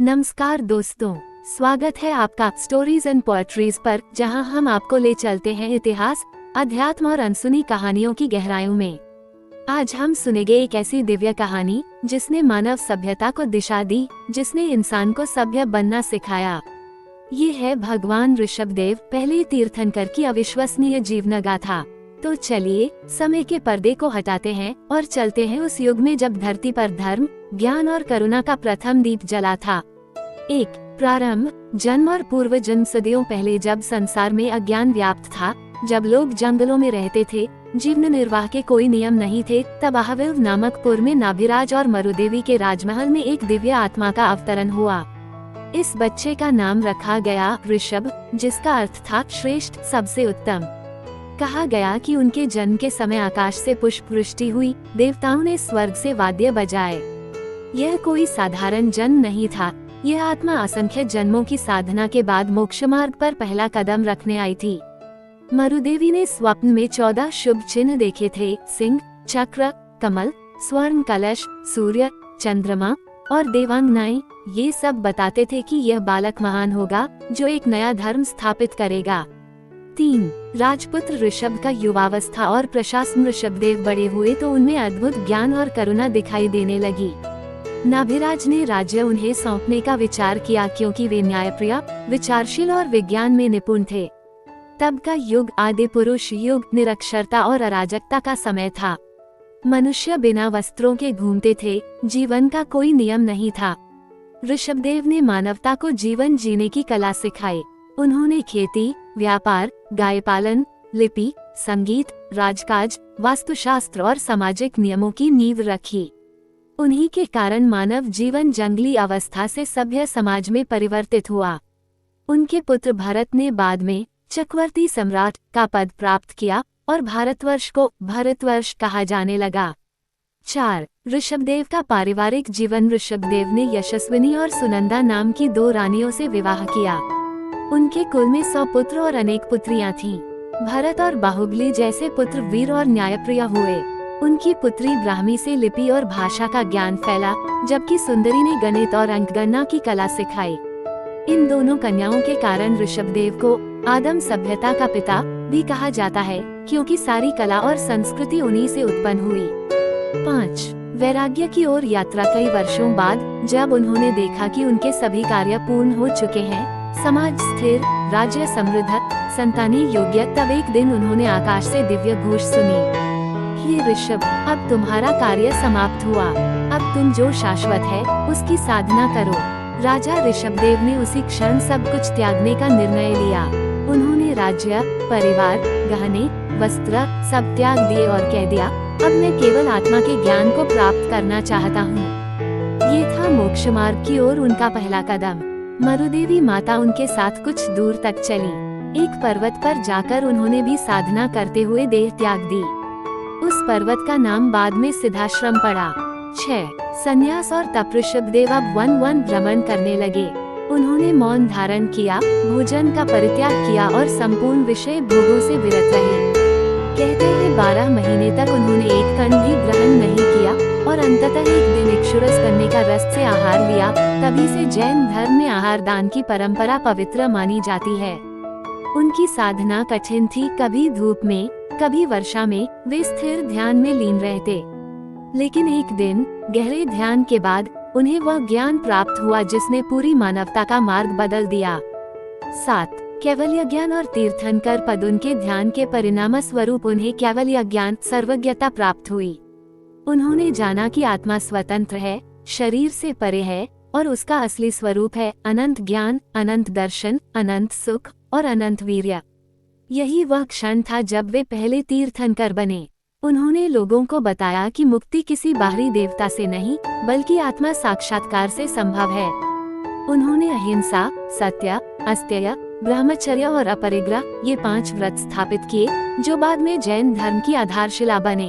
नमस्कार दोस्तों, स्वागत है आपका स्टोरीज एंड पोएट्रीज पर, जहां हम आपको ले चलते हैं इतिहास, अध्यात्म और अनसुनी कहानियों की गहराइयों में। आज हम सुनेंगे एक ऐसी दिव्य कहानी जिसने मानव सभ्यता को दिशा दी, जिसने इंसान को सभ्य बनना सिखाया। ये है भगवान ऋषभदेव, पहले तीर्थंकर की अविश्वसनीय जीवन गाथा। तो चलिए समय के पर्दे को हटाते हैं और चलते हैं उस युग में जब धरती पर धर्म, ज्ञान और करुणा का प्रथम दीप जला था। एक प्रारंभ, जन्म और पूर्व जन्म सदियों पहले, जब संसार में अज्ञान व्याप्त था, जब लोग जंगलों में रहते थे, जीवन निर्वाह के कोई नियम नहीं थे, तब अहविव नामक पुर में नाभिराज और मरुदेवी के राजमहल में एक दिव्य आत्मा का अवतरण हुआ। इस बच्चे का नाम रखा गया ऋषभ, जिसका अर्थ था श्रेष्ठ, सबसे उत्तम। कहा गया कि उनके जन्म के समय आकाश से पुष्प वृष्टि हुई, देवताओं ने स्वर्ग से वाद्य बजाए। यह कोई साधारण जन्म नहीं था, यह आत्मा असंख्य जन्मों की साधना के बाद मोक्ष मार्ग पर पहला कदम रखने आई थी। मरुदेवी ने स्वप्न में 14 शुभ चिन्ह देखे थे: सिंह, चक्र, कमल, स्वर्ण कलश, सूर्य, चंद्रमा और देवांगनाएं। ये सब बताते थे कि यह बालक महान होगा, जो एक नया धर्म स्थापित करेगा। 3 राजपुत्र ऋषभ का युवावस्था और प्रशासन ऋषभदेव बड़े हुए तो उनमें अद्भुत ज्ञान और करुणा दिखाई देने लगी। नाभिराज ने राज्य उन्हें सौंपने का विचार किया, क्योंकि वे न्यायप्रिय, विचारशील और विज्ञान में निपुण थे। तब का युग आदि पुरुष युग, निरक्षरता और अराजकता का समय था। मनुष्य बिना वस्त्रों के घूमते थे, जीवन का कोई नियम नहीं था। ऋषभदेव ने मानवता को जीवन जीने की कला सिखाई। उन्होंने खेती, व्यापार, गाय पालन, लिपि, संगीत, राजकाज, वास्तुशास्त्र और सामाजिक नियमों की नींव रखी। उन्हीं के कारण मानव जीवन जंगली अवस्था से सभ्य समाज में परिवर्तित हुआ। उनके पुत्र भरत ने बाद में चक्रवर्ती सम्राट का पद प्राप्त किया और भारतवर्ष को भारतवर्ष कहा जाने लगा। 4 ऋषभदेव का पारिवारिक जीवन। ऋषभदेव ने यशस्विनी और सुनंदा नाम की 2 रानियों से विवाह किया। उनके कुल में 100 पुत्र और अनेक पुत्रियां थीं। भरत और बाहुबली जैसे पुत्र वीर और न्यायप्रिय हुए। उनकी पुत्री ब्राह्मी से लिपि और भाषा का ज्ञान फैला, जबकि सुंदरी ने गणित और अंकगणना की कला सिखाई। इन दोनों कन्याओं के कारण ऋषभदेव को आदम सभ्यता का पिता भी कहा जाता है, क्योंकि सारी कला और संस्कृति उन्हीं से उत्पन्न हुई। 5 वैराग्य की ओर यात्रा। कई वर्षों बाद जब उन्होंने देखा कि उनके सभी कार्य पूर्ण हो चुके हैं, समाज स्थिर, राज्य समृद्ध, संतानी योग्य, तब एक दिन उन्होंने आकाश से दिव्य घोष सुनी: हे ऋषभ, अब तुम्हारा कार्य समाप्त हुआ। अब तुम जो शाश्वत है उसकी साधना करो। राजा ऋषभदेव ने उसी क्षण सब कुछ त्यागने का निर्णय लिया। उन्होंने राज्य, परिवार, गहने, वस्त्र सब त्याग दिए और कह दिया, अब मैं केवल आत्मा के ज्ञान को प्राप्त करना चाहता हूँ। ये था मोक्ष मार्ग की ओर उनका पहला कदम। मरुदेवी माता उनके साथ कुछ दूर तक चली। एक पर्वत पर जाकर उन्होंने भी साधना करते हुए देह त्याग दी। उस पर्वत का नाम बाद में सिद्धाश्रम पड़ा। 6 संन्यास और तप। ऋषभदेव अब वन भ्रमण करने लगे। उन्होंने मौन धारण किया, भोजन का परित्याग किया और संपूर्ण विषय भोगों से विरत रहे। कहते हैं 12 महीने तक उन्होंने एक कण भी ग्रहण नहीं किया और अंततः एक दिन इक्षुरस कन्या का रस से आहार लिया। तभी से जैन धर्म में आहार दान की परंपरा पवित्र मानी जाती है। उनकी साधना कठिन थी, कभी धूप में, कभी वर्षा में वे स्थिर ध्यान में लीन रहते। लेकिन एक दिन गहरे ध्यान के बाद उन्हें वह ज्ञान प्राप्त हुआ जिसने पूरी मानवता का मार्ग बदल दिया। 7 कैवल्य ज्ञान और तीर्थंकर पद। उनके ध्यान के परिणाम स्वरूप उन्हें कैवल्य ज्ञान, सर्वज्ञता प्राप्त हुई। उन्होंने जाना कि आत्मा स्वतंत्र है, शरीर से परे है और उसका असली स्वरूप है अनंत ज्ञान, अनंत दर्शन, अनंत सुख और अनंत वीर्य। यही वह क्षण था जब वे पहले तीर्थंकर बने। उन्होंने लोगों को बताया कि मुक्ति किसी बाहरी देवता से नहीं, बल्कि आत्मा साक्षात्कार से संभव है। उन्होंने अहिंसा, सत्य, अस्तेय, ब्रह्मचर्य और अपरिग्रह ये 5 व्रत स्थापित किए, जो बाद में जैन धर्म की आधारशिला बने।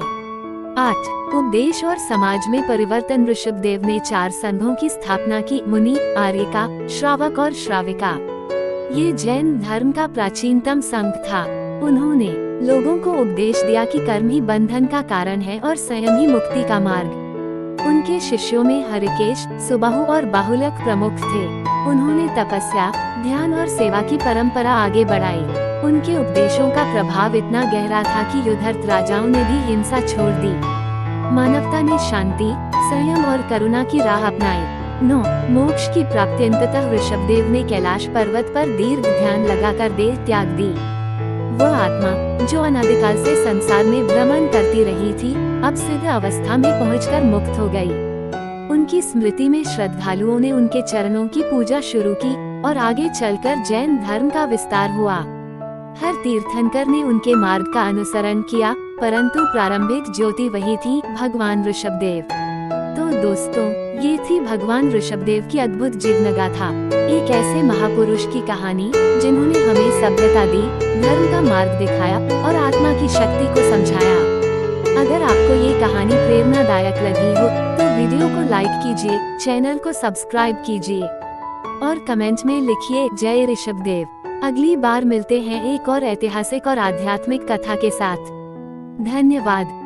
8 उपदेश और समाज में परिवर्तन। ऋषभदेव ने 4 संघों की स्थापना की: मुनि, आर्यिका, श्रावक और श्राविका। ये जैन धर्म का प्राचीनतम संघ था। उन्होंने लोगों को उपदेश दिया कि कर्म ही बंधन का कारण है और स्वयं ही मुक्ति का मार्ग। उनके शिष्यों में हरिकेश, सुबाहु और बाहुलक प्रमुख थे। उन्होंने तपस्या, ध्यान और सेवा की परंपरा आगे बढ़ाई। उनके उपदेशों का प्रभाव इतना गहरा था कि युद्धरत राजाओं ने भी हिंसा छोड़ दी। मानवता ने शांति, संयम और करुणा की राह अपनाई। 9. मोक्ष की प्राप्ति। अंततः ऋषभदेव ने कैलाश पर्वत पर दीर्घ ध्यान लगाकर देह त्याग दी। वह आत्मा जो अनादिकाल से संसार में भ्रमण करती रही थी, अब सिद्ध अवस्था में पहुंचकर मुक्त हो गई। उनकी स्मृति में श्रद्धालुओं ने उनके चरणों की पूजा शुरू की और आगे चलकर जैन धर्म का विस्तार हुआ। हर तीर्थंकर ने उनके मार्ग का अनुसरण किया, परंतु प्रारंभिक ज्योति वही थी, भगवान ऋषभदेव। तो दोस्तों, ये थी भगवान ऋषभदेव की अद्भुत जीवन गाथा। एक ऐसे महापुरुष की कहानी जिन्होंने हमें सभ्यता दी, धर्म का मार्ग दिखाया और आत्मा की शक्ति को समझाया। अगर आपको ये कहानी प्रेरणादायक लगी हो तो वीडियो को लाइक कीजिए, चैनल को सब्सक्राइब कीजिए और कमेंट में लिखिए जय ऋषभदेव। अगली बार मिलते हैं एक और ऐतिहासिक और आध्यात्मिक कथा के साथ। धन्यवाद।